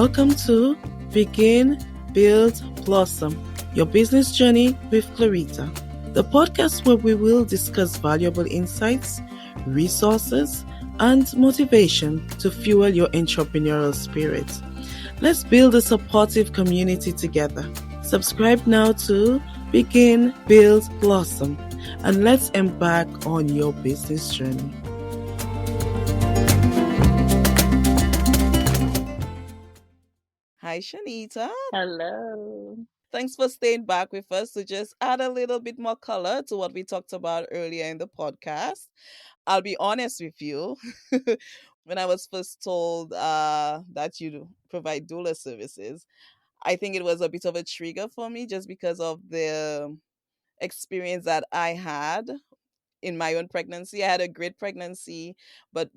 Welcome to Begin, Build, Blossom, your business journey with Clarita, the podcast where we will discuss valuable insights, resources, and motivation to fuel your entrepreneurial spirit. Let's build a supportive community together. Subscribe now to Begin, Build, Blossom, and let's embark on your business journey. Hi, Shanita. Hello. Thanks for staying back with us to just add a little bit more color to what we talked about earlier in the podcast. I'll be honest with you. When I was first told that you provide doula services, I think it was a bit of a trigger for me just because of the experience that I had in my own pregnancy. I had a great pregnancy, but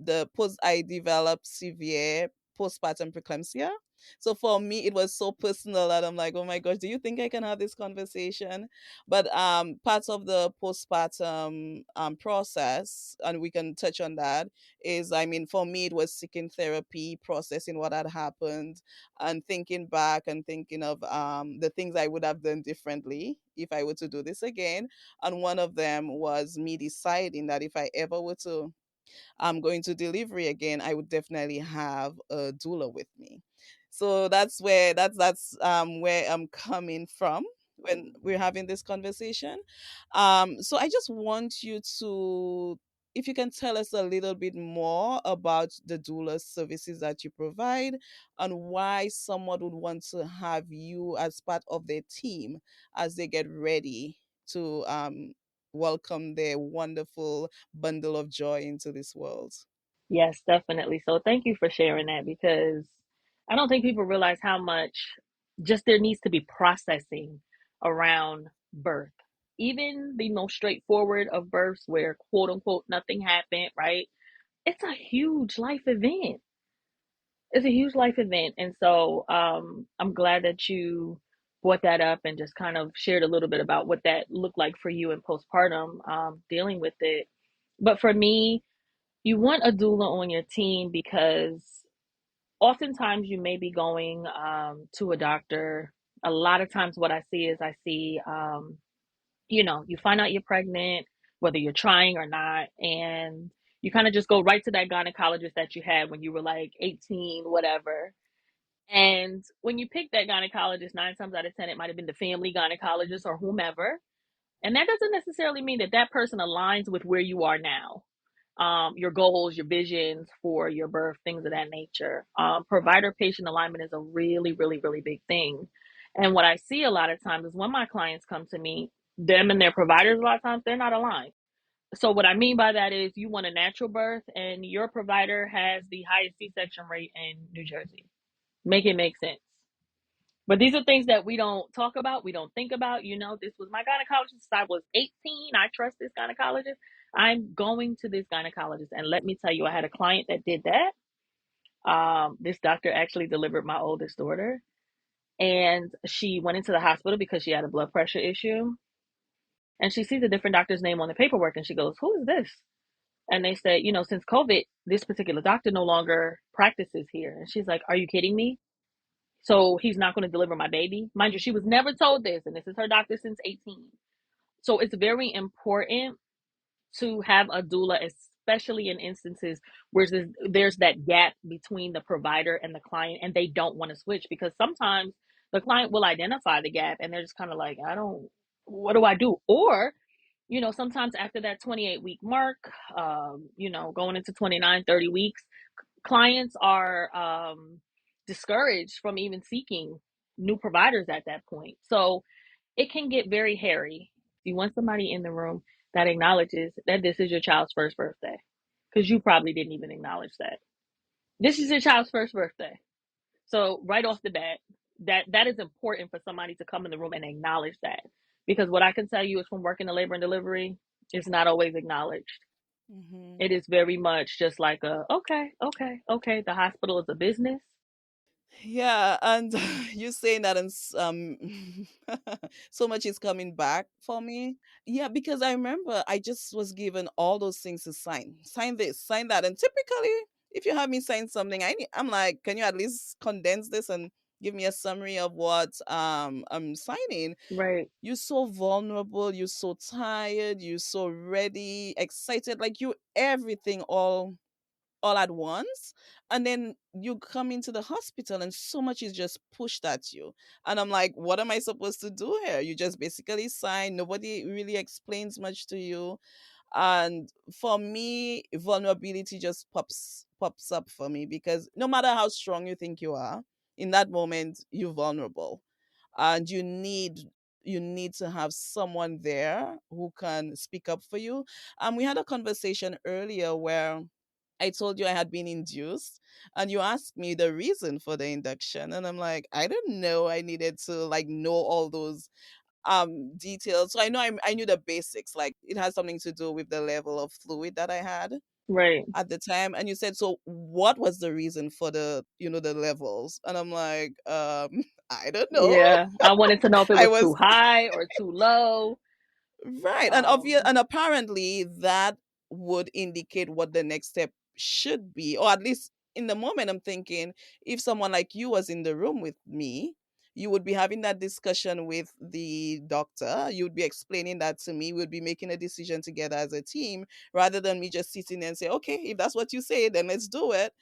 I developed severe postpartum preeclampsia. So for me, it was so personal that I'm like, oh my gosh, do you think I can have this conversation? But part of the postpartum process, and we can touch on that, is I mean, for me, it was seeking therapy, processing what had happened, and thinking back and thinking of the things I would have done differently if I were to do this again. And one of them was me deciding that if I ever were to go into delivery again, I would definitely have a doula with me. So that's where I'm coming from when we're having this conversation. So I just want you to, if you can tell us a little bit more about the doula services that you provide and why someone would want to have you as part of their team as they get ready to welcome their wonderful bundle of joy into this world. Yes, definitely. So thank you for sharing that because I don't think people realize how much just there needs to be processing around birth. Even the most straightforward of births where quote unquote nothing happened, right? It's a huge life event. It's a huge life event. And so I'm glad that you brought that up and just kind of shared a little bit about what that looked like for you in postpartum, dealing with it. But for me, you want a doula on your team because oftentimes you may be going to a doctor. A lot of times, what I see is you find out you're pregnant, whether you're trying or not, and you kind of just go right to that gynecologist that you had when you were like 18, whatever. And when you pick that gynecologist, 9 times out of 10, it might have been the family gynecologist or whomever. And that doesn't necessarily mean that that person aligns with where you are now, your goals, your visions for your birth, things of that nature. Provider patient alignment is a really, really, really big thing. And what I see a lot of times is when my clients come to me, them and their providers, a lot of times, they're not aligned. So, what I mean by that is you want a natural birth and your provider has the highest C-section rate in New Jersey. Make it make sense. But these are things that we don't talk about, we don't think about. This was my gynecologist since I was 18. I trust this gynecologist. I'm going to this gynecologist. And let me tell you, I had a client that did that. This doctor actually delivered my oldest daughter. And she went into the hospital because she had a blood pressure issue. And she sees a different doctor's name on the paperwork and she goes, "Who is this?" And they said, since COVID, this particular doctor no longer practices here. And she's like, "Are you kidding me? So he's not going to deliver my baby?" Mind you, she was never told this, and this is her doctor since 18. So it's very important to have a doula, especially in instances where there's that gap between the provider and the client, and they don't want to switch because sometimes the client will identify the gap and they're just kind of like, what do I do? Or, sometimes after that 28-week mark, going into 29, 30 weeks, clients are discouraged from even seeking new providers at that point. So it can get very hairy. You want somebody in the room that acknowledges that this is your child's first birthday, because you probably didn't even acknowledge that. This is your child's first birthday. So right off the bat, that is important for somebody to come in the room and acknowledge that. Because what I can tell you is from working in labor and delivery, it's not always acknowledged. Mm-hmm. It is very much just like okay, okay, okay. The hospital is a business. Yeah, and you saying that, and so much is coming back for me. Yeah, because I remember I just was given all those things to sign this, sign that, and typically if you have me sign something, I'm like, can you at least condense this and give me a summary of what I'm signing? Right. You're so vulnerable, you're so tired, you're so ready, excited, like you everything all at once, and then you come into the hospital and so much is just pushed at you, and I'm like, what am I supposed to do here? You just basically sign, nobody really explains much to you. And for me, vulnerability just pops up for me, because no matter how strong you think you are, in that moment you're vulnerable, and you need to have someone there who can speak up for you. We had a conversation earlier where I told you I had been induced, and you asked me the reason for the induction, and I'm like, I didn't know I needed to like know all those details. So I knew the basics, like it has something to do with the level of fluid that I had Right. at the time. And you said, so what was the reason for the the levels? And I'm like, I don't know. Yeah. I wanted to know if it I was too was high or too low. right. And obvious, Um, and apparently that would indicate what the next step should be. Or at least in the moment I'm thinking, if someone like you was in the room with me, you would be having that discussion with the doctor. You would be explaining that to me. We would be making a decision together as a team, rather than me just sitting there and say, okay, if that's what you say, then let's do it.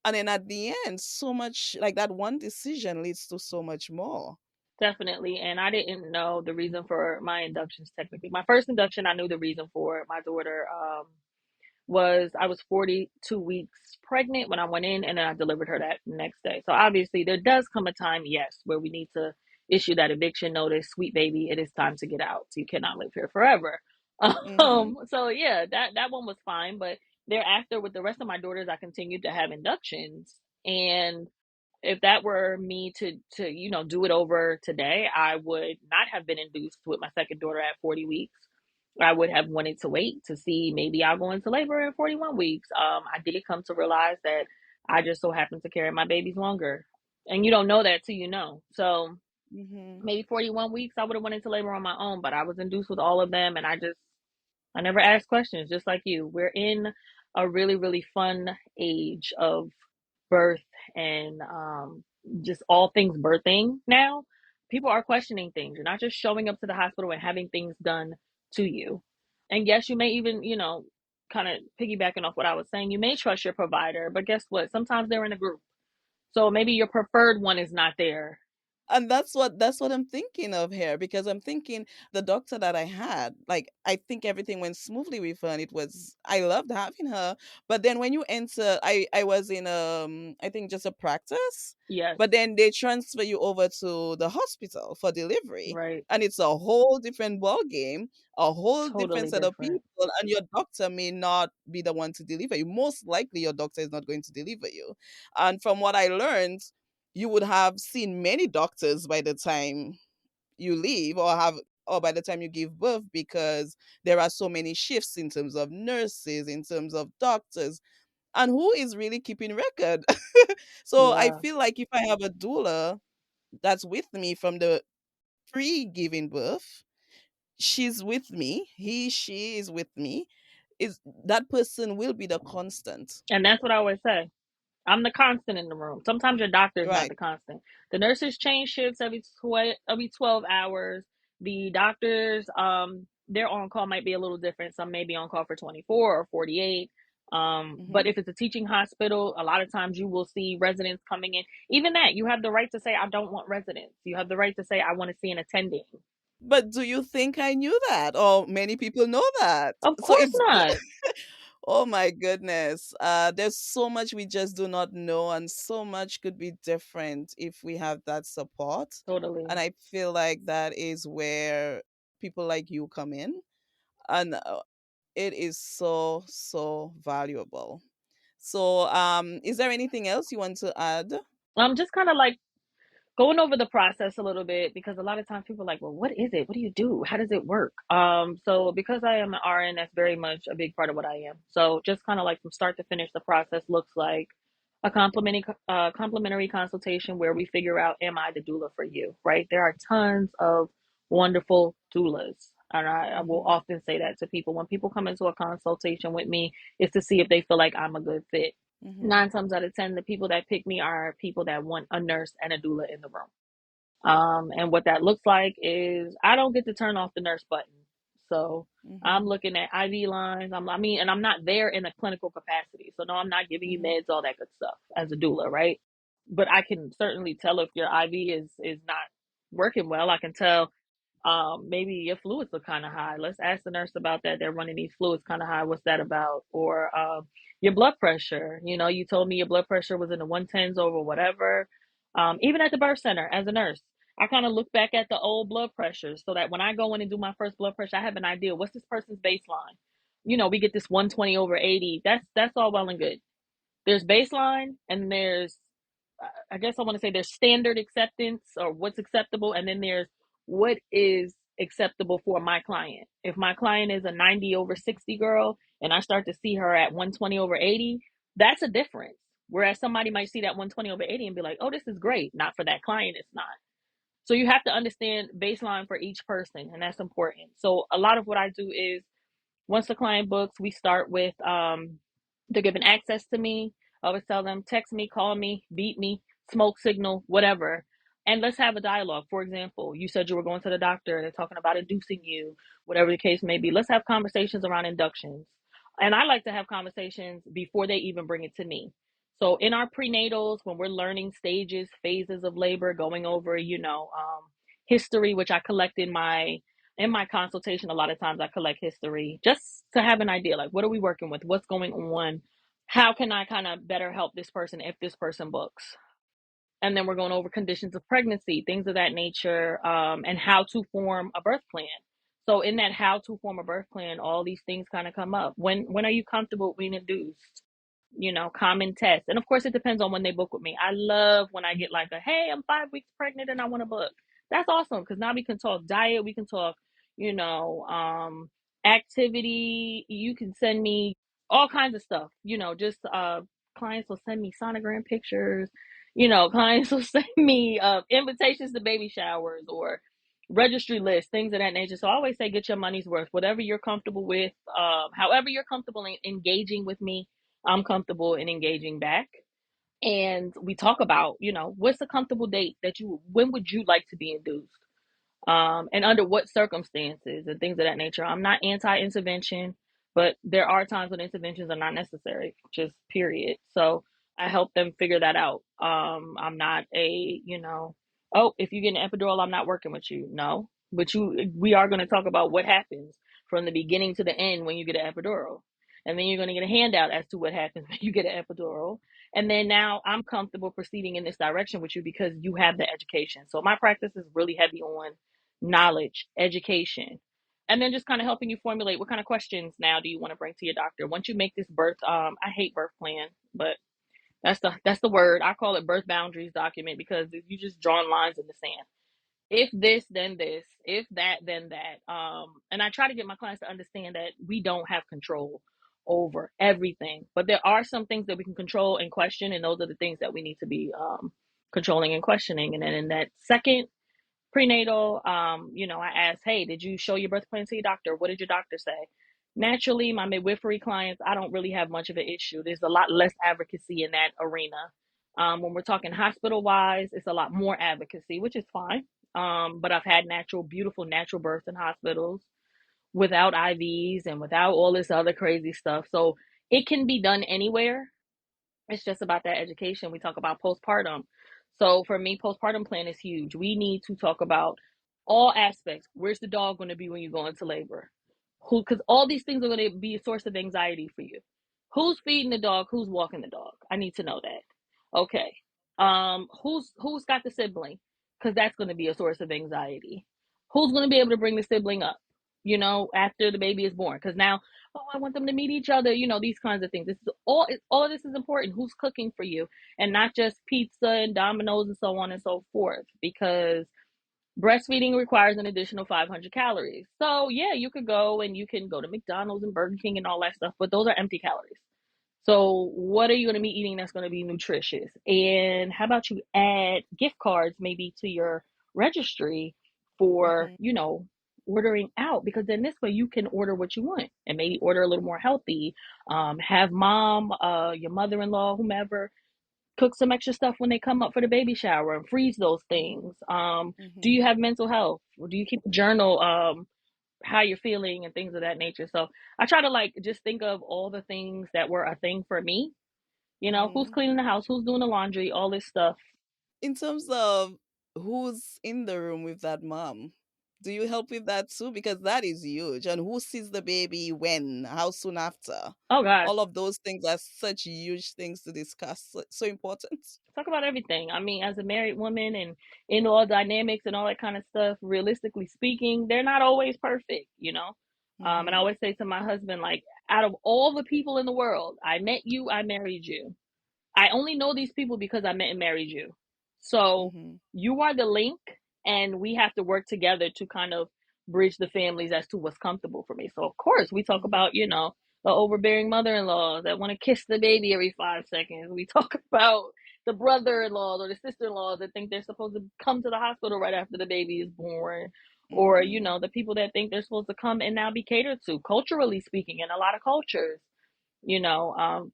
And then at the end, so much like that one decision leads to so much more. Definitely. And I didn't know the reason for my inductions technically. My first induction, I knew the reason for it. My daughter was I was 42 weeks pregnant when I went in, and then I delivered her that next day. So obviously there does come a time, yes, where we need to issue that eviction notice. Sweet baby, it is time to get out. You cannot live here forever. Mm-hmm. So yeah, that one was fine. But thereafter, with the rest of my daughters, I continued to have inductions. And if that were me to do it over today, I would not have been induced with my second daughter at 40 weeks. I would have wanted to wait to see, maybe I'll go into labor in 41 weeks. I did come to realize that I just so happened to carry my babies longer, and you don't know that till you know. So Mm-hmm. maybe 41 weeks I would have went into labor on my own, but I was induced with all of them, and I never asked questions, just like you. We're in a really, really fun age of birth and just all things birthing now. People are questioning things. You're not just showing up to the hospital and having things done to you. And yes, you may even, kind of piggybacking off what I was saying, you may trust your provider, but guess what? Sometimes they're in a group. So maybe your preferred one is not there. And that's what I'm thinking of here, because I'm thinking the doctor that I had, like I think everything went smoothly with her, and it was I loved having her. But then when you enter, I was in I think just a practice, Yes, but then they transfer you over to the hospital for delivery, right. and it's a whole different ball game, a whole different Totally set of different. people, and your doctor may not be the one to deliver you. Most likely your doctor is not going to deliver you. And from what I learned, you would have seen many doctors by the time you leave, or by the time you give birth, because there are so many shifts in terms of nurses, in terms of doctors, and who is really keeping record? So I Yeah. feel like if I have a doula that's with me from the pre-giving birth, she's with me, she is with me, is that person will be the constant. And that's what I always say. I'm the constant in the room. Sometimes your doctor is not Right. the constant. The nurses change shifts every 12 hours. The doctors, their on call might be a little different. Some may be on call for 24 or 48. But Hmm. if it's a teaching hospital, a lot of times you will see residents coming in. Even that, you have the right to say, I don't want residents. You have the right to say, I want to see an attending. But do you think I knew that? Or many people know that? Of So course it's not. oh my goodness. There's so much we just do not know, and so much could be different if we have that support. And Totally. I feel like that is where people like you come in, and it is so so valuable. So, is there anything else you want to add? Just kind of like going over the process a little bit, because a lot of times people are like, well, what is it? What do you do? How does it work? So because I am an RN, that's very much a big part of what I am. So just kind of like from start to finish, the process looks like a complimentary consultation where we figure out, am I the doula for you? Right? There are tons of wonderful doulas. And I will Hmm. often say that to people when people come into a consultation with me, is to see if they feel like I'm a good fit. Mhm. 9 times out of 10, the people that pick me are people that want a nurse and a doula in the room. And what that looks like is I don't get to turn off the nurse button. So I'm Mhm. looking at IV lines. And I'm not there in a clinical capacity. So no, I'm not giving you Mhm. meds, all that good stuff as a doula, right? But I can certainly tell if your IV is not working well. I can tell maybe your fluids are kind of high. Let's ask the nurse about that. They're running these fluids kind of high. What's that about? Or your blood pressure. You know, you told me your blood pressure was in the 110s over whatever. Even at the birth center as a nurse, I kind of look back at the old blood pressures so that when I go in and do my first blood pressure, I have an idea what's this person's baseline. You know, we get this 120 over 80. That's all well and good. There's baseline and there's I guess I want to say there's standard acceptance or what's acceptable, and then there's what is acceptable for my client. If my client is a 90 over 60 girl and I start to see her at 120 over 80, that's a difference. Whereas somebody might see that 120 over 80 and be like, oh, this is great. Not for that client, it's not. So you have to understand baseline for each person, and that's important. So a lot of what I do is once the client books, we start with they're given access to me. I always tell them, text me, call me, beat me, smoke signal, whatever. And let's have a dialogue. For example, you said you were going to the doctor, they're talking about inducing you, whatever the case may be. Let's have conversations around inductions. And I like to have conversations before they even bring it to me. So in our prenatals, when we're learning stages, phases of labor, going over, history, which I collect in my consultation, a lot of times I collect history just to have an idea like, what are we working with? What's going on? How can I kind of better help this person if this person books? And then we're going over conditions of pregnancy, things of that nature, and how to form a birth plan. So in that how to form a birth plan, all these things kind of come up. When are you comfortable being induced? Common tests. And of course, it depends on when they book with me. I love when I get like hey, I'm 5 weeks pregnant and I want to book. That's awesome because now we can talk diet, we can talk, you know, um, activity. You can send me all kinds of stuff. Just clients will send me sonogram pictures. Clients will send me invitations to baby showers or registry lists, things of that nature. So I always say, get your money's worth. Whatever you're comfortable with, however you're comfortable in engaging with me, I'm comfortable in engaging back. And we talk about, what's a comfortable date when would you like to be induced? And under what circumstances and things of that nature. I'm not anti-intervention, but there are times when interventions are not necessary, just period. So I help them figure that out. I'm not oh, if you get an epidural, I'm not working with you. No, but we are going to talk about what happens from the beginning to the end when you get an epidural. And then you're going to get a handout as to what happens when you get an epidural. And then now I'm comfortable proceeding in this direction with you because you have the education. So my practice is really heavy on knowledge, education, and then just kind of helping you formulate what kind of questions now do you want to bring to your doctor once you make this birth. I hate birth plan, but that's the word. I call it birth boundaries document because you just drawing lines in the sand. If this, then this. If that, then that. And I try to get my clients to understand that we don't have control over everything, but there are some things that we can control and question, and those are the things that we need to be controlling and questioning. And then in that second prenatal, I asked, hey, did you show your birth plan to your doctor? What did your doctor say? Naturally, my midwifery clients, I don't really have much of an issue. There's a lot less advocacy in that arena. When we're talking hospital wise, it's a lot more advocacy, which is fine. But I've had beautiful natural births in hospitals without IVs and without all this other crazy stuff. So it can be done anywhere. It's just about that education. We talk about postpartum. So for me, postpartum plan is huge. We need to talk about all aspects. Where's the dog going to be when you go into labor? Because all these things are going to be a source of anxiety for you. Who's feeding the dog? Who's walking the dog? I need to know that. Okay. Who's got the sibling? Because that's going to be a source of anxiety. Who's going to be able to bring the sibling up? After the baby is born, because now, oh, I want them to meet each other. These kinds of things. This is all of this is important. Who's cooking for you, and not just pizza and Domino's and so on and so forth. Because breastfeeding requires an additional 500 calories. So yeah, you could go and you can go to McDonald's and Burger King and all that stuff, but those are empty calories. So what are you going to be eating that's going to be nutritious? And how about you add gift cards maybe to your registry for, Mhm. ordering out, because then this way you can order what you want and maybe order a little more healthy. Have mom, your mother-in-law, whomever, cook some extra stuff when they come up for the baby shower and freeze those Mhm. things. Do Mhm. you have mental health? Or do you keep a journal, how you're feeling and things of that nature? So I try to like just think of all the things that were a thing for me. Who's Mhm. cleaning the house, who's doing the laundry, all this stuff. In terms of who's in the room with that mom, do you help with that too? Because that is huge. And who sees the baby when? How soon after? Oh gosh, All of those things are such huge things to discuss. So important. talk about everything. I mean, as a married woman and in all dynamics and all that kind of stuff, realistically speaking, they're not always perfect. And I Mhm. always say to my husband, like, out of all the people in the world, I met you, I married you. I only know these people because I met and married you. So Mhm. you are the link, and we have to work together to kind of bridge the families as to what's comfortable for me. So, of course, we talk Mhm. about, the overbearing mother in laws that want to kiss the baby every 5 seconds. We talk about the brother in laws or the sister in laws that think they're supposed to come to the hospital right after the baby is born. Or, Mhm. the people that think they're supposed to come and now be catered to, culturally speaking, in a lot of cultures.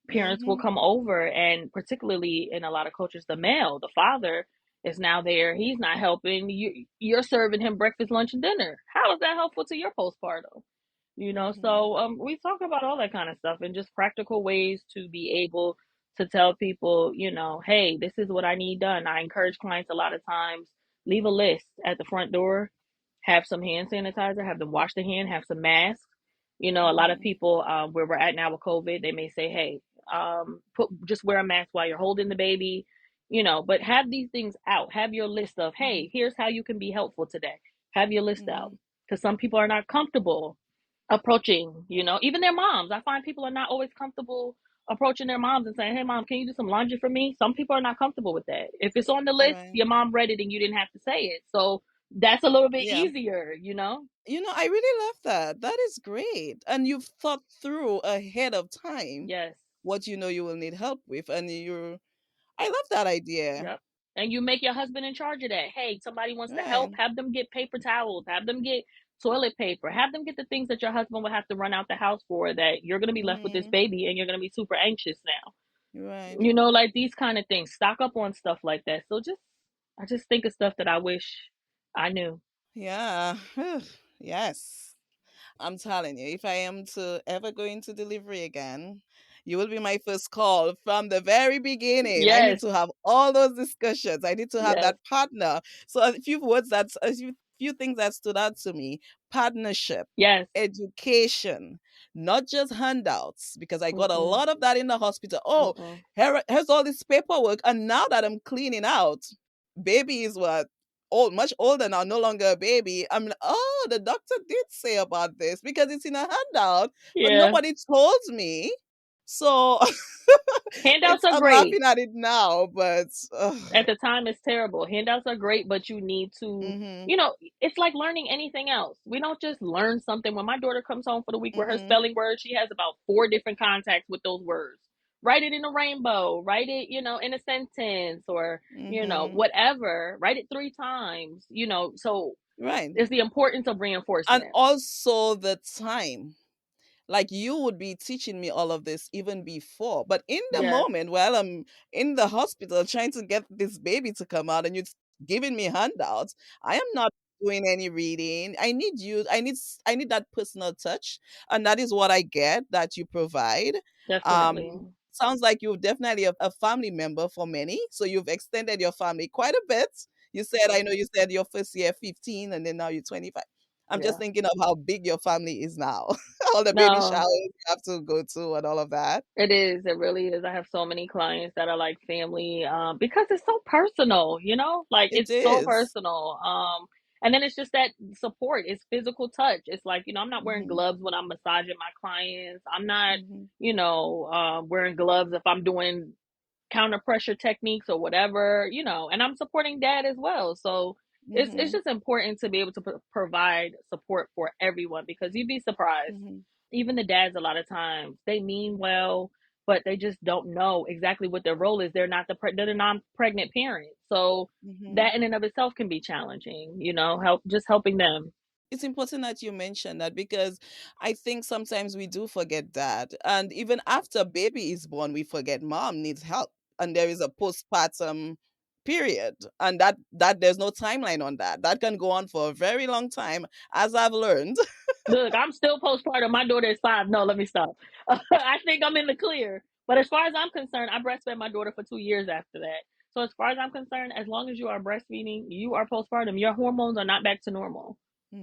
Parents will Mhm. come over, and particularly in a lot of cultures, the male, the father, is now there. He's not helping you. You're serving him breakfast, lunch, and dinner. How is that helpful to your postpartum? Mhm. So we talk about all that kind of stuff and just practical ways to be able to tell people, hey, this is what I need done. I encourage clients a lot of times, leave a list at the front door, have some hand sanitizer, have them wash their hand, have some masks. A lot of Mhm. people, where we're at now with COVID, they may say, hey, just wear a mask while you're holding the baby, but have these things out. Have your list of, hey, Mhm. here's how you can be helpful today. Have your list out, Mhm. because some people are not comfortable approaching, even their moms. I find people are not always comfortable approaching their moms and saying, hey, mom, can you do some laundry for me? Some people are not comfortable with that. If it's on the list, Right. your mom read it and you didn't have to say it. So that's a little bit Yeah. easier. I really love that. That is great. And you've thought through ahead of time Yes. what you will need help with. I love that idea. Yep. And you make your husband in charge of that. Hey, somebody wants to help, Right. have them get paper towels, have them get toilet paper, have them get the things that your husband would have to run out the house for, that you're going to be left with this Mhm. baby and you're going to be super anxious now. Right. Like these kind of things. Stock up on stuff like that. So I just think of stuff that I wish I knew. Yeah. Yes. I'm telling you, if I am to ever go into delivery again, you will be my first call from the very beginning. I need Yes. to have all those discussions. I need to have Yes. that partner. So a few things that stood out to me: partnership, Yes. education, not just handouts, because I got a Mm-mm. lot of that in the hospital. Oh, Mm-mm. here's all this paperwork, and now that I'm cleaning out, baby is what much older now, no longer a baby. I'm like, oh, the doctor did say about this because it's in a handout, but Yeah. nobody told me. So Handouts are I'm great. laughing at it now, but At the time, it's terrible. Handouts are great, but you need to, mm-hmm, it's like learning anything else. We don't just learn something. When my daughter comes home for the week with her mm-hmm, spelling words, she has about 4 different contacts with those words. Write it in a rainbow, write it, in a sentence, or, mm-hmm. whatever. Write it 3 times, so Right. it's the importance of And reinforcement. also the time. Like you would be teaching me all of this even before. But in the Yes, moment while I'm in the hospital trying to get this baby to come out and you're giving me handouts, I am not doing any reading. I need you. I need that personal touch. And that is what I get that you provide. definitely. Um Sounds like you're definitely a family member for many. So you've extended your family quite a bit. I know you said your first year 15 and then now you're 25. I'm just Yeah. thinking of how big your family is now. All the baby showers No, you have to go to and all of that. it is. It really is. I have so many clients that are like family, because it's so personal. Like It it's so is. personal. And then it's just that support. It's physical touch. It's like, I'm not wearing Mhm, gloves when I'm massaging my clients. I'm not, mhm, wearing gloves if I'm doing counter pressure techniques or whatever. And I'm supporting dad as well. So it's mhm, just important to be able to provide support for everyone, because you'd be surprised. mhm, Even the dads, a lot of times, they mean well, but they just don't know exactly what their role is. They're the non-pregnant parent. So mhm. that in and of itself can be challenging, helping them. It's important that you mention that because I think sometimes we do forget that. And even after baby is born, we forget mom needs help. And there is a postpartum period. And that there's no timeline on that. That can go on for a very long time, as I've learned. Look, I'm still postpartum. My daughter is 5. No, let me stop. I think I'm in the clear. But as far as I'm concerned, I breastfed my daughter for 2 years after that. So as far as I'm concerned, as long as you are breastfeeding, you are postpartum. Your hormones are not back to normal.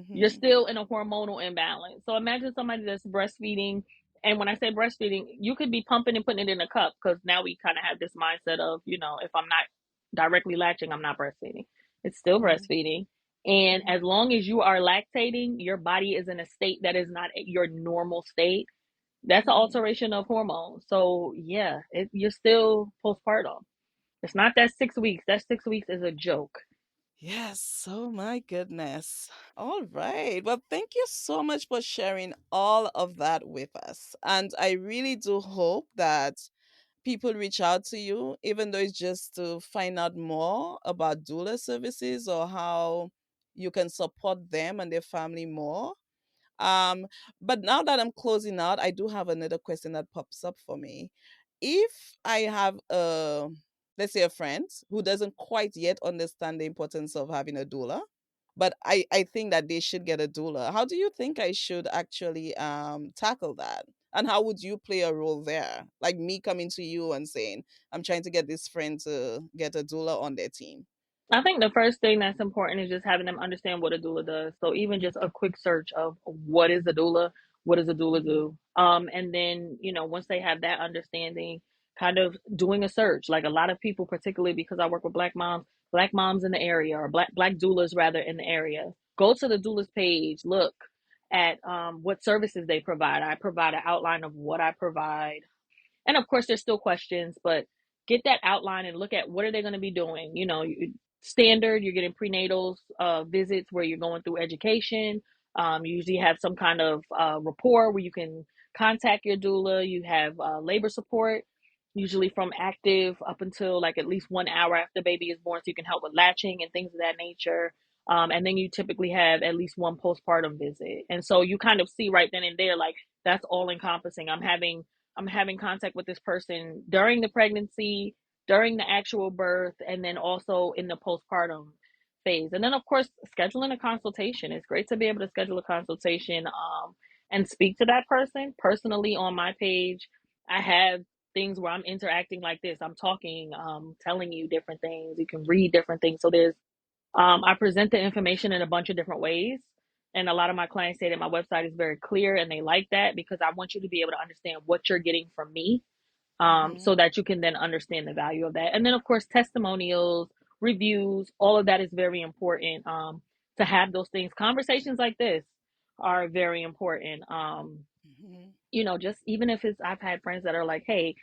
You're Hmm. still in a hormonal imbalance. So imagine somebody that's breastfeeding. And when I say breastfeeding, you could be pumping and putting it in a cup because now we kind of have this mindset of, if I'm not directly latching, I'm not breastfeeding. It's still Hmm. breastfeeding. And Hmm. as long as you are lactating, your body is in a state that is not your normal state. That's an Hmm. alteration of hormones. So yeah, you're still postpartum. It's not that 6 weeks. That 6 weeks is a joke. Yes. Oh my goodness. All right. Well, thank you so much for sharing all of that with us. And I really do hope that people reach out to you, even though it's just to find out more about doula services or how you can support them and their family more. Um, but now that I'm closing out, I do have another question that pops up for me. If I have let's say a friend who doesn't quite yet understand the importance of having a doula, but I think that they should get a doula. How do you think I should actually tackle that? And how would you play a role there? Like me coming to you and saying, I'm trying to get this friend to get a doula on their team. I think the first thing that's important is just having them understand what a doula does. So even just a quick search of what is a doula, what does a doula Hmm. do? And then, once they have that understanding, kind of doing a search. Like a lot of people, particularly because I work with black moms in the area or black doulas rather in the area. Go to the doulas page, look at what services they provide. I provide an outline of what I provide, and of course there's still questions, but get that outline and look at what are they going to be doing. Standard, you're getting prenatal visits where you're going through education. You usually have some kind of rapport where you can contact your doula. You have labor support, usually from active up until like at least 1 hour after baby is born, so you can help with latching and things of that nature. And then you typically have at least one postpartum visit, and so you kind of see right then and there, like, that's all encompassing. I'm having contact with this person during the pregnancy, during the actual birth, and then also in the postpartum phase. And then, of course, scheduling a consultation. It's great to be able to schedule a consultation, and speak to that person personally. On my page, I have things where I'm interacting like this. I'm talking, telling you different things. You can read different things. So I present the information in a bunch of different ways. And a lot of my clients say that my website is very clear and they like that because I want you to be able to understand what you're getting from me, Hmm. so that you can then understand the value of that. And then, of course, testimonials, reviews, all of that is very important, to have those things. Conversations like this are very important. Hmm. Just even if I've had friends that are like, hey,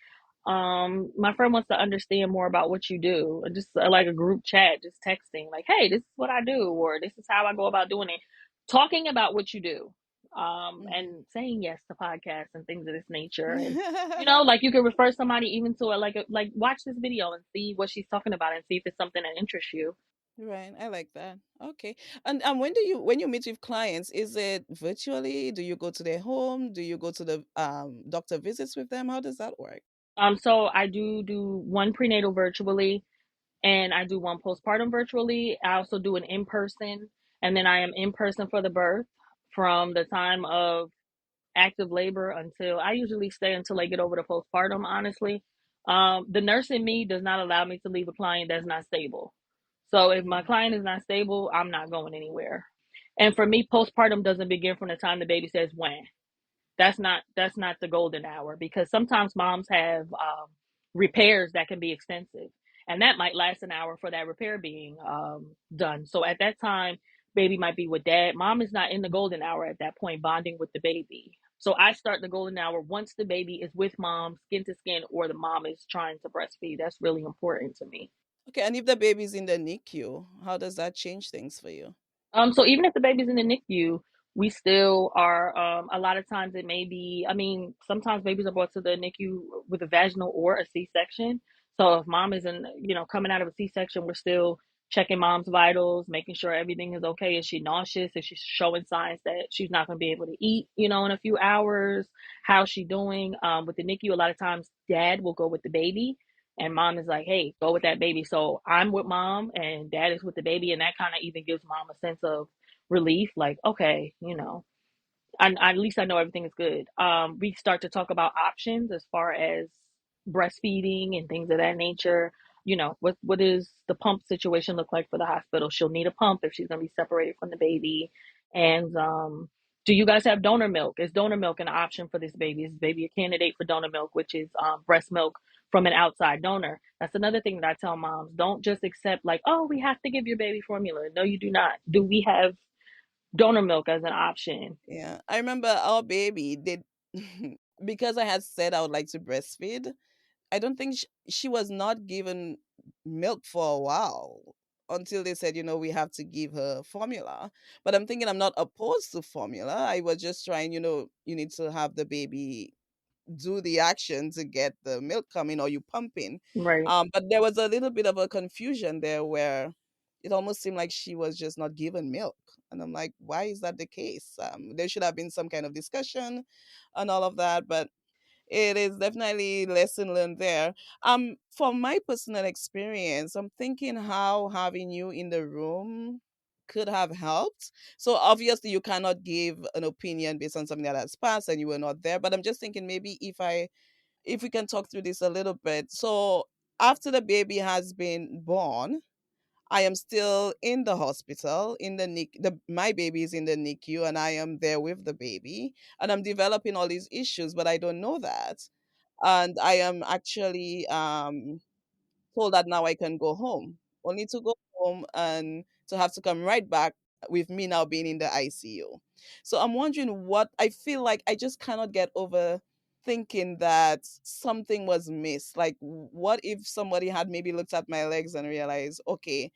my friend wants to understand more about what you do, and just like a group chat, just texting, like, hey, this is what I do, or this is how I go about doing it. Talking about what you do, Hmm. and saying yes to podcasts and things of this nature. And, like you could refer somebody even to it, like watch this video and see what she's talking about and see if it's something that interests you. Right, I like that. Okay. And when you meet with clients, is it virtually? Do you go to their home? Do you go to the doctor visits with them? How does that work? So I do one prenatal virtually, and I do one postpartum virtually. I also do an in person, and then I am in person for the birth from the time of active labor until I usually stay until I get over the postpartum, honestly. The nurse in me does not allow me to leave a client that's not stable. So if my Hmm. client is not stable, I'm not going anywhere. And for me, postpartum doesn't begin from the time the baby says when. That's not the golden hour, because sometimes moms have repairs that can be extensive, and that might last an hour for that repair being done. So at that time, baby might be with dad. Mom is not in the golden hour at that point, bonding with the baby. So I start the golden hour once the baby is with mom, skin to skin, or the mom is trying to breastfeed. That's really important to me. Okay, and if the baby's in the NICU, how does that change things for you? So even if the baby's in the NICU, we still are. A lot of times it may be. I mean, sometimes babies are brought to the NICU with a vaginal or a C-section. So if mom is coming out of a C-section, we're still checking mom's vitals, making sure everything is okay. Is she nauseous? Is she showing signs that she's not going to be able to eat, in a few hours? How's she doing? With the NICU, a lot of times dad will go with the baby and mom is like, hey, go with that baby. So I'm with mom and dad is with the baby. And that kind of even gives mom a sense of relief, like, okay, at least I know everything is good. We start to talk about options as far as breastfeeding and things of that nature. What is the pump situation look like for the hospital? She'll need a pump if she's going to be separated from the baby. And do you guys have donor milk? Is donor milk an option for this baby? Is this baby a candidate for donor milk, which is breast milk from an outside donor? That's another thing that I tell moms. Don't just accept like, oh, we have to give your baby formula. No, you do not. Do we have donor milk as an option? Yeah, I remember our baby did because I had said I would like to breastfeed. I don't think she was not given milk for a while until they said, we have to give her formula. But I'm thinking I'm not opposed to formula. I was just trying, you need to have the baby do the action to get the milk coming or you pumping. Right, But there was a little bit of a confusion there where it almost seemed like she was just not given milk. And I'm like, why is that the case? There should have been some kind of discussion and all of that. But it is definitely lesson learned there. From my personal experience, I'm thinking how having you in the room could have helped. So obviously you cannot give an opinion based on something that has passed and you were not there. But I'm just thinking maybe if we can talk through this a little bit. So after the baby has been born, I am still in the hospital in the NIC. My baby is in the NICU, and I am there with the baby, and I'm developing all these issues, but I don't know that, and I am actually told that now I can go home, only to go home and to have to come right back with me now being in the ICU. So I'm wondering what I feel like I just cannot get over thinking that something was missed. Like, what if somebody had maybe looked at my legs and realized, okay,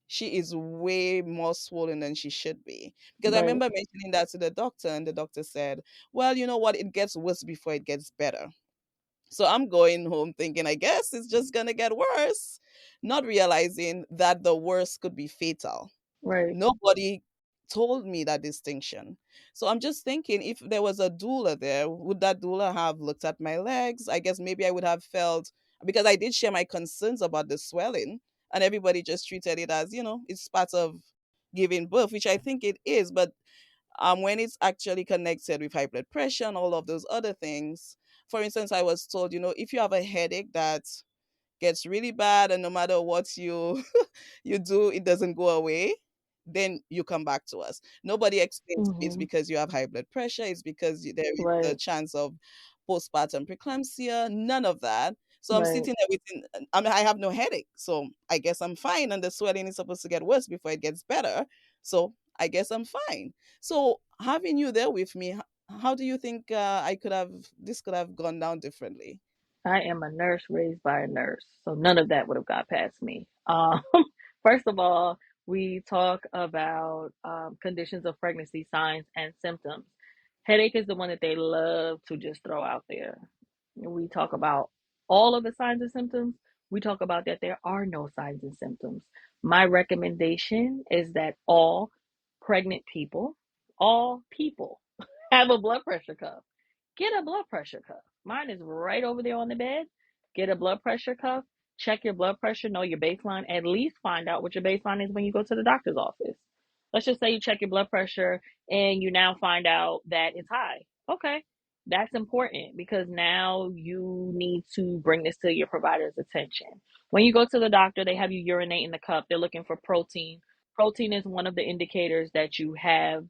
she is way more swollen than she should be. Because I right, remember mentioning that to the doctor, and the doctor said, well, you know what? It gets worse before it gets better. So I'm going home thinking, I guess it's just going to get worse, not realizing that the worst could be fatal. right, Nobody told me that distinction. So I'm just thinking if there was a doula there, would that doula have looked at my legs? I guess maybe I would have felt, because I did share my concerns about the swelling, and everybody just treated it as, it's part of giving birth, which I think it is. But when it's actually connected with high blood pressure and all of those other things, for instance, I was told, if you have a headache that gets really bad and no matter what you you do it doesn't go away, then you come back to us. Nobody explains to me it's hmm, because you have high blood pressure, it's because there is the right, chance of postpartum preeclampsia, none of that. So I'm right. sitting there waiting. I mean, I have no headache, so I guess I'm fine, and the swelling is supposed to get worse before it gets better, so I guess I'm fine. So having you there with me, how do you think I could have this could have gone down differently? I am a nurse raised by a nurse, so none of that would have got past me. First of all, we talk about conditions of pregnancy, signs and symptoms. Headache is the one that they love to just throw out there. We talk about all of the signs and symptoms. We talk about that there are no signs and symptoms. My recommendation is that all people, have a blood pressure cuff. Get a blood pressure cuff. Mine is right over there on the bed. Get a blood pressure cuff. Check your blood pressure, know your baseline. At least find out what your baseline is when you go to the doctor's office. Let's just say you check your blood pressure and you now find out that it's high. Okay, that's important because now you need to bring this to your provider's attention. When you go to the doctor, they have you urinate in the cup. They're looking for protein. Protein is one of the indicators that you have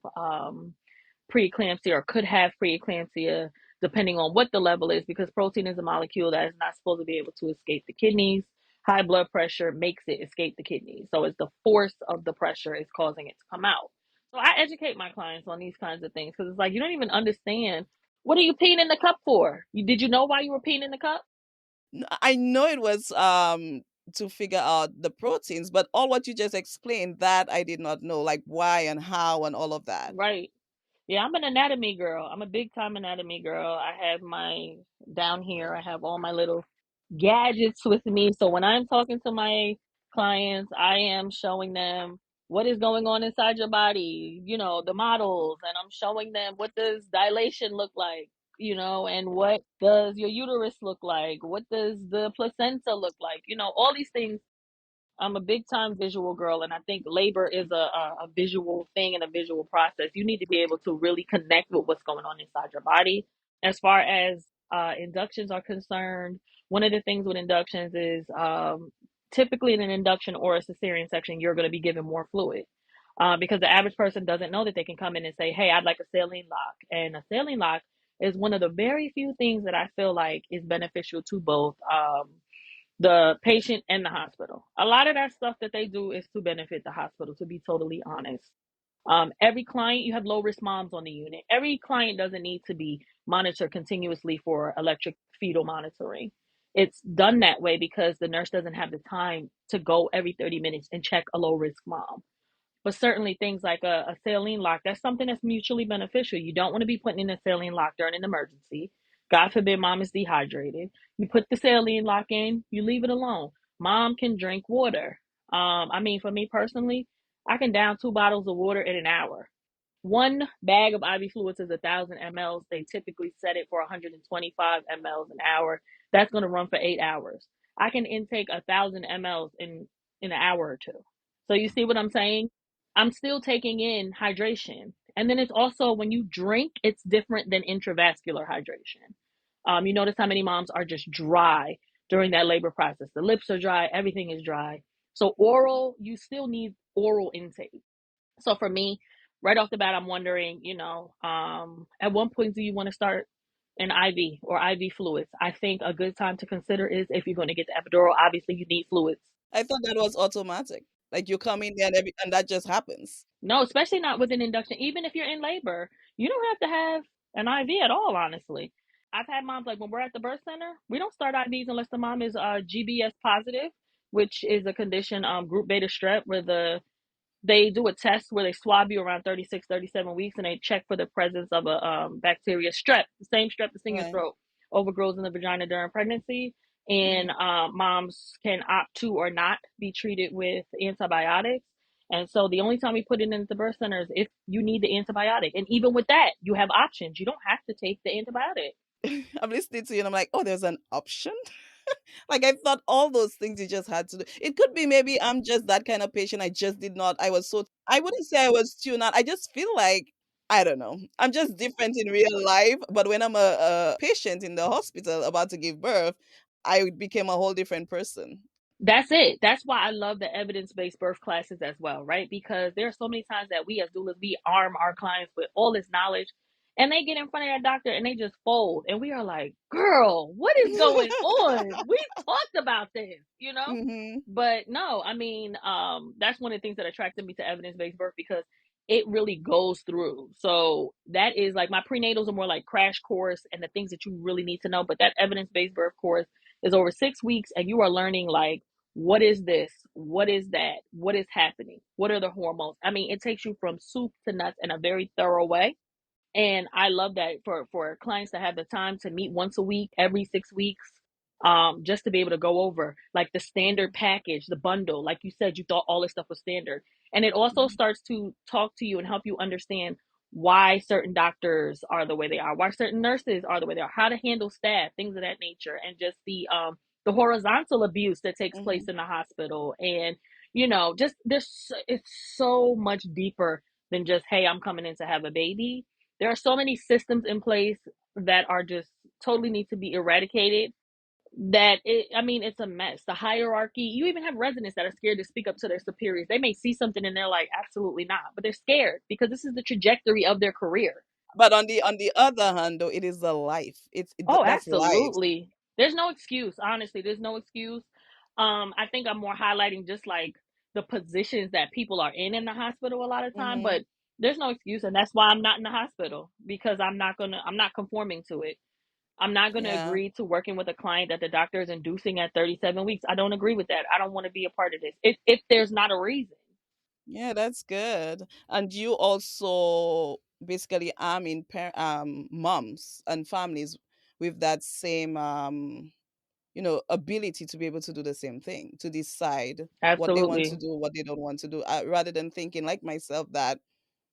preeclampsia or could have preeclampsia, depending on what the level is, because protein is a molecule that is not supposed to be able to escape the kidneys. High blood pressure makes it escape the kidneys. So it's the force of the pressure is causing it to come out. So I educate my clients on these kinds of things because it's like you don't even understand, what are you peeing in the cup for? Did you know why you were peeing in the cup? I know it was to figure out the proteins, but all what you just explained that I did not know, like why and how and all of that. Right. Yeah, I'm an anatomy girl. I'm a big time anatomy girl. I have my down here, I have all my little gadgets with me. So when I'm talking to my clients, I am showing them what is going on inside your body, the models, and I'm showing them what does dilation look like, and what does your uterus look like? What does the placenta look like? All these things. I'm a big time visual girl, and I think labor is a visual thing and a visual process. You need to be able to really connect with what's going on inside your body. As far as inductions are concerned, one of the things with inductions is typically in an induction or a cesarean section, you're going to be given more fluid. Because the average person doesn't know that they can come in and say, "Hey, I'd like a saline lock." And a saline lock is one of the very few things that I feel like is beneficial to both the patient and the hospital. A lot of that stuff that they do is to benefit the hospital, to be totally honest. Every client, you have low risk moms on the unit. Every client doesn't need to be monitored continuously for electric fetal monitoring. It's done that way because the nurse doesn't have the time to go every 30 minutes and check a low risk mom. But certainly things like a saline lock, that's something that's mutually beneficial. You don't want to be putting in a saline lock during an emergency. God forbid mom is dehydrated. You put the saline lock in, you leave it alone. Mom can drink water. I mean, for me personally, I can down 2 bottles of water in an hour. One bag of IV fluids is 1,000 mLs. They typically set it for 125 mLs an hour. That's going to run for 8 hours. I can intake 1,000 mLs in an hour or two. So you see what I'm saying? I'm still taking in hydration. And then it's also when you drink, it's different than intravascular hydration. You notice how many moms are just dry during that labor process. The lips are dry, everything is dry. So oral, you still need oral intake. So for me, right off the bat, I'm wondering, at one point, do you want to start an IV or IV fluids? I think a good time to consider is if you're going to get the epidural, obviously you need fluids. I thought that was automatic. Like you come in there and that just happens. No, especially not with an induction. Even if you're in labor, you don't have to have an IV at all, honestly. I've had moms like when we're at the birth center, we don't start IVs unless the mom is GBS positive, which is a condition, group beta strep, where they do a test where they swab you around 36, 37 weeks and they check for the presence of a bacteria strep, the same strep that's in your Right. throat, overgrows in the vagina during pregnancy. And Mhm. moms can opt to or not be treated with antibiotics. And so the only time we put it in the birth center is if you need the antibiotic. And even with that, you have options. You don't have to take the antibiotic. I'm listening to you and I'm like, oh, there's an option. Like I thought all those things you just had to do. It could be maybe I'm just that kind of patient. I just did not. I wouldn't say I was tuned out. I just feel like I don't know. I'm just different in real life. But when I'm a patient in the hospital about to give birth, I became a whole different person. That's it. That's why I love the evidence-based birth classes as well, right? Because there are so many times that we as doulas, we arm our clients with all this knowledge and they get in front of that doctor and they just fold. And we are like, girl, what is going on? We talked about this. Hmm. But no, I mean, that's one of the things that attracted me to evidence-based birth because it really goes through. So that is like my prenatals are more like crash course and the things that you really need to know. But that evidence-based birth course is over 6 weeks and you are learning like what is this? What is that? What is happening? What are the hormones? I mean, it takes you from soup to nuts in a very thorough way. And I love that for clients to have the time to meet once a week, every 6 weeks, just to be able to go over like the standard package, the bundle. Like you said, you thought all this stuff was standard. And it also starts to talk to you and help you understand why certain doctors are the way they are, why certain nurses are the way they are, how to handle staff, things of that nature, and just the horizontal abuse that takes place Hmm. in the hospital. And just it's so much deeper than just, hey, I'm coming in to have a baby. There are so many systems in place that are just totally need to be eradicated that I mean, it's a mess. The hierarchy, you even have residents that are scared to speak up to their superiors. They may see something and they're like, absolutely not, but they're scared because this is the trajectory of their career. But on the other hand, though, it is a life. Oh, That's life. absolutely. There's no excuse, honestly. There's no excuse. I think I'm more highlighting just like the positions that people are in the hospital a lot of time, Hmm. but there's no excuse, and that's why I'm not in the hospital because I'm not conforming to it. I'm not going to Yeah. agree to working with a client that the doctor is inducing at 37 weeks. I don't agree with that. I don't want to be a part of this. If there's not a reason. Yeah, that's good. And you also basically moms and families with that same ability to be able to do the same thing, to decide what they want to Absolutely. do, what they don't want to do, rather than thinking like myself that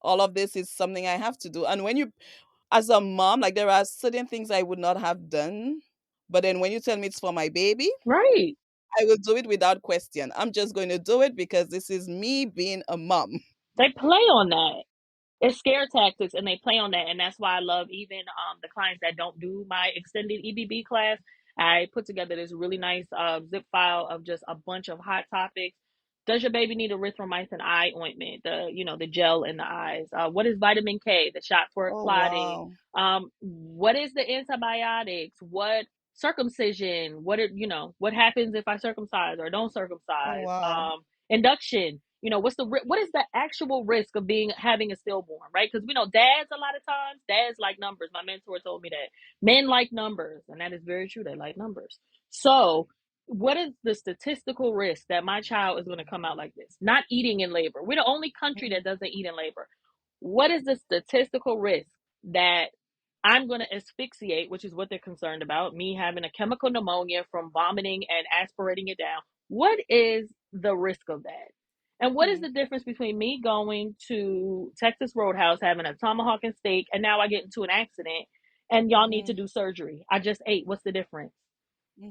all of this is something I have to do. And when you, as a mom, like there are certain things I would not have done, but then when you tell me it's for my baby, Right. I will do it without question. I'm just going to do it because this is me being a mom. They play on that. It's scare tactics, and they play on that, and that's why I love even the clients that don't do my extended EBB class. I put together this really nice zip file of just a bunch of hot topics. Does your baby need erythromycin eye ointment? The gel in the eyes. What is vitamin K? The shot for Oh clotting. wow. What is the antibiotics? What circumcision? What happens if I circumcise or don't Oh circumcise? wow. Induction. What is the actual risk of having a stillborn, right? Because we know dads, a lot of times dads like numbers. My mentor told me that men like numbers, and that is very true. They like numbers. So what is the statistical risk that my child is going to come out like this, not eating in labor? We're the only country Mm, that doesn't eat in labor. What is the statistical risk that I'm going to asphyxiate, which is what they're concerned about, me having a chemical pneumonia from vomiting and aspirating it down? What is the risk of that? And what is mm, the difference between me going to Texas Roadhouse, having a tomahawk and steak, and now I get into an accident and y'all need to mhm, do surgery? I just ate. What's the difference?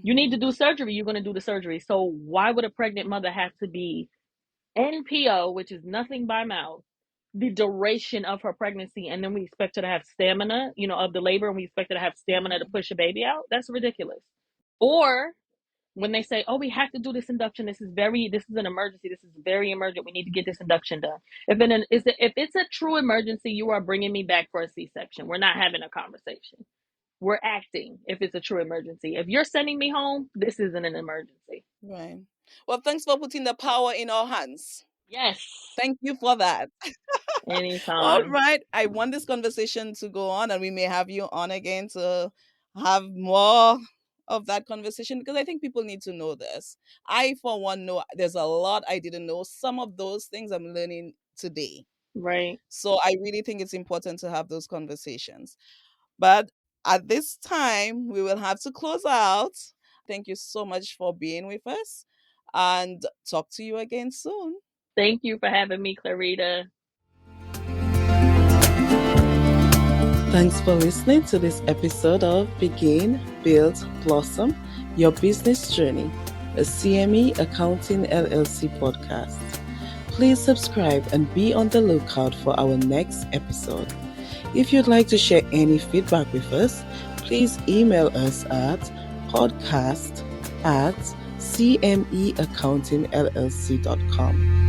You need to mhm. do surgery. You're going to do the surgery. So why would a pregnant mother have to be NPO, which is nothing by mouth, the duration of her pregnancy, and then we expect her to have stamina, of the labor, and we expect her to have stamina to Mhm. push a baby out? That's ridiculous. Or when they say, "Oh, we have to do this induction. This is an emergency. This is very emergent. We need to get this induction done." If it's a true emergency, you are bringing me back for a C-section. We're not having a conversation. We're acting if it's a true emergency. If you're sending me home, this isn't an emergency. Right. Well, thanks for putting the power in our hands. Yes, Thank you for that. All anytime. right. I want this conversation to go on, and we may have you on again to have more of that conversation because I think people need to know this. I, for one, know there's a lot I didn't know. Some of those things I'm learning today. Right. So I really think it's important to have those conversations. But at this time, we will have to close out. Thank you so much for being with us and talk to you again soon. Thank you for having me, Clarita. Thanks for listening to this episode of Begin, Build, Blossom Your Business Journey, a CME Accounting LLC podcast. Please subscribe and be on the lookout for our next episode. If you'd like to share any feedback with us, please email us at podcast@cmeaccountingllc.com.